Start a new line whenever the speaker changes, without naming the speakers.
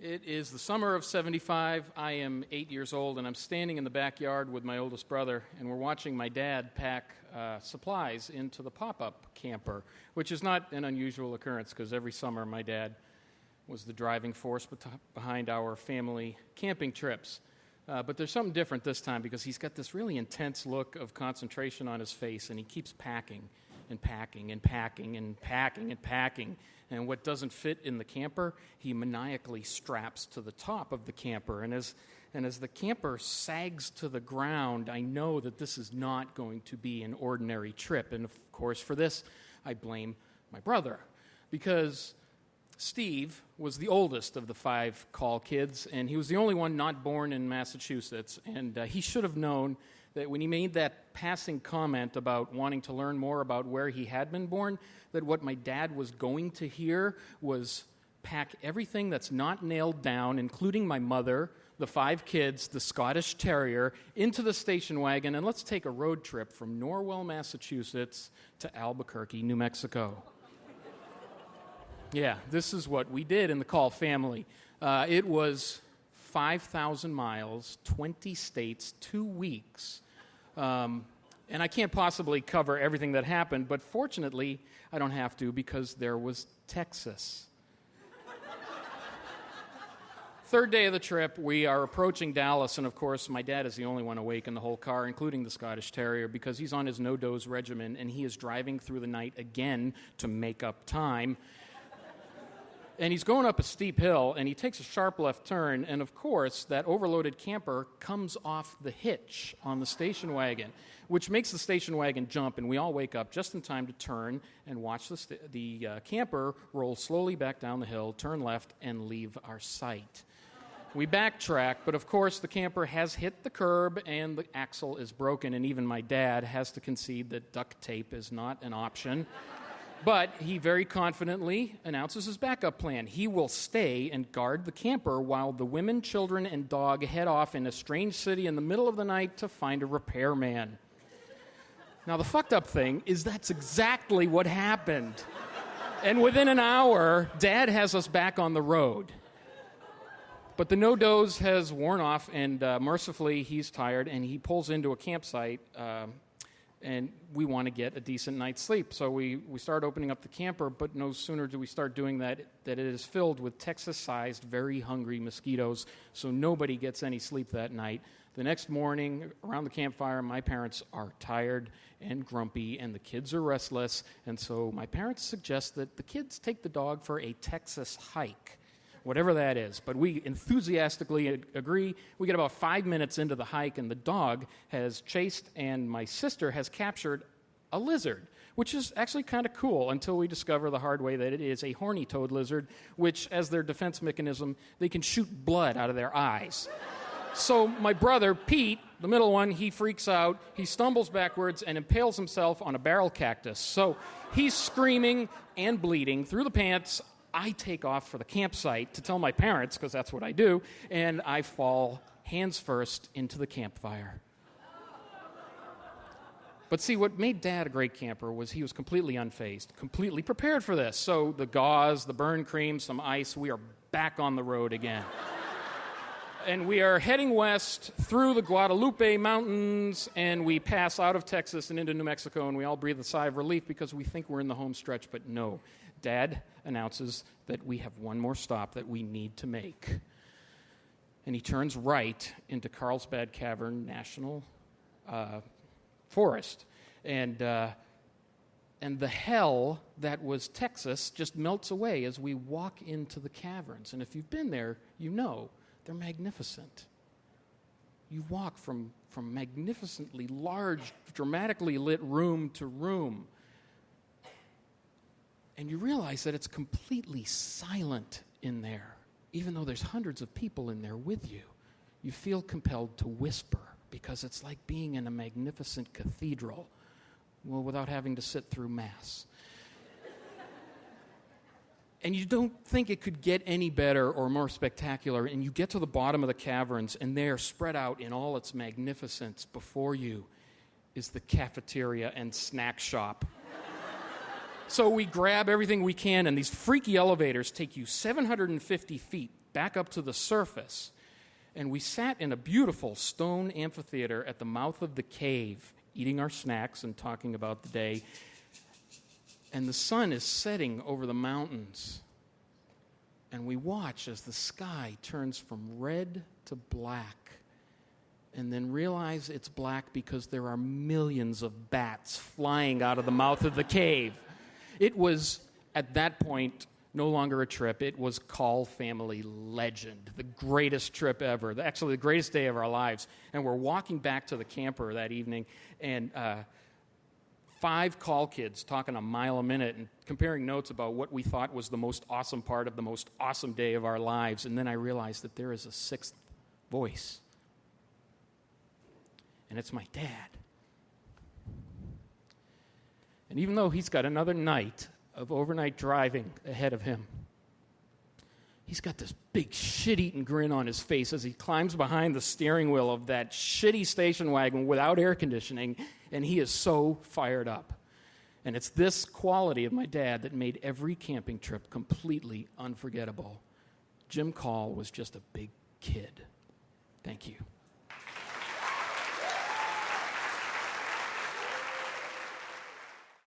It is the summer of 75. I am 8 years old, and I'm standing in the backyard with my oldest brother, and we're watching my dad pack supplies into the pop-up camper, which is not an unusual occurrence because every summer my dad was the driving force behind our family camping trips. But there's something different this time because he's got this really intense look of concentration on his face, and he keeps packing and packing and packing and packing and packing. And what doesn't fit in the camper, he maniacally straps to the top of the camper. And as the camper sags to the ground, I know that this is not going to be an ordinary trip. And of course, for this, I blame my brother. Because Steve was the oldest of the 5 Call kids, and he was the only one not born in Massachusetts. And he should have known that when he made that passing comment about wanting to learn more about where he had been born, that what my dad was going to hear was pack everything that's not nailed down, including my mother, the 5 kids, the Scottish Terrier, into the station wagon, and let's take a road trip from Norwell, Massachusetts to Albuquerque, New Mexico. Yeah, this is what we did in the Call family. It was 5,000 miles, 20 states, 2 weeks. And I can't possibly cover everything that happened, but fortunately, I don't have to because there was Texas. Third day of the trip, we are approaching Dallas, and of course, my dad is the only one awake in the whole car, including the Scottish Terrier, because he's on his no-dose regimen, and he is driving through the night again to make up time. And he's going up a steep hill, and he takes a sharp left turn, and of course, that overloaded camper comes off the hitch on the station wagon, which makes the station wagon jump, and we all wake up just in time to turn and watch the camper roll slowly back down the hill, turn left, and leave our sight. We backtrack, but of course, the camper has hit the curb, and the axle is broken, and even my dad has to concede that duct tape is not an option. But he very confidently announces his backup plan. He will stay and guard the camper while the women, children, and dog head off in a strange city in the middle of the night to find a repairman. Now, the fucked up thing is that's exactly what happened. And within an hour, Dad has us back on the road. But the no-dose has worn off, and mercifully, he's tired, and he pulls into a campsite, and we want to get a decent night's sleep. So we start opening up the camper, but no sooner do we start doing that it is filled with Texas-sized, very hungry mosquitoes, so nobody gets any sleep that night. The next morning, around the campfire, my parents are tired and grumpy, and the kids are restless, and so my parents suggest that the kids take the dog for a Texas hike, whatever that is. But we enthusiastically agree. We get about 5 minutes into the hike, and the dog has chased, and my sister has captured a lizard, which is actually kind of cool until we discover the hard way that it is a horny-toed lizard, which, as their defense mechanism, they can shoot blood out of their eyes. So my brother, Pete, the middle one, he freaks out. He stumbles backwards and impales himself on a barrel cactus. So he's screaming and bleeding through the pants. I take off for the campsite to tell my parents, because that's what I do, and I fall hands first into the campfire. But see, what made Dad a great camper was he was completely unfazed, completely prepared for this. So the gauze, the burn cream, some ice, we are back on the road again. And we are heading west through the Guadalupe Mountains, and we pass out of Texas and into New Mexico, and we all breathe a sigh of relief because we think we're in the home stretch, but no. Dad announces that we have one more stop that we need to make. And he turns right into Carlsbad Caverns National Forest. And the hell that was Texas just melts away as we walk into the caverns. And if you've been there, you know they're magnificent. You walk from magnificently large, dramatically lit room to room. And you realize that it's completely silent in there. Even though there's hundreds of people in there with you, you feel compelled to whisper because it's like being in a magnificent cathedral, well, without having to sit through Mass. And you don't think it could get any better or more spectacular, and you get to the bottom of the caverns, and there, spread out in all its magnificence before you, is the cafeteria and snack shop. So we grab everything we can, and these freaky elevators take you 750 feet back up to the surface. And we sat in a beautiful stone amphitheater at the mouth of the cave, eating our snacks and talking about the day. And the sun is setting over the mountains. And we watch as the sky turns from red to black. And then realize it's black because there are millions of bats flying out of the mouth of the cave. It was, at that point, no longer a trip. It was Call family legend, the greatest trip ever, actually the greatest day of our lives. And we're walking back to the camper that evening, and 5 Call kids talking a mile a minute and comparing notes about what we thought was the most awesome part of the most awesome day of our lives. And then I realized that there is a 6th voice. And it's my dad. And even though he's got another night of overnight driving ahead of him, he's got this big shit-eating grin on his face as he climbs behind the steering wheel of that shitty station wagon without air conditioning, and he is so fired up. And it's this quality of my dad that made every camping trip completely unforgettable. Jim Call was just a big kid. Thank you.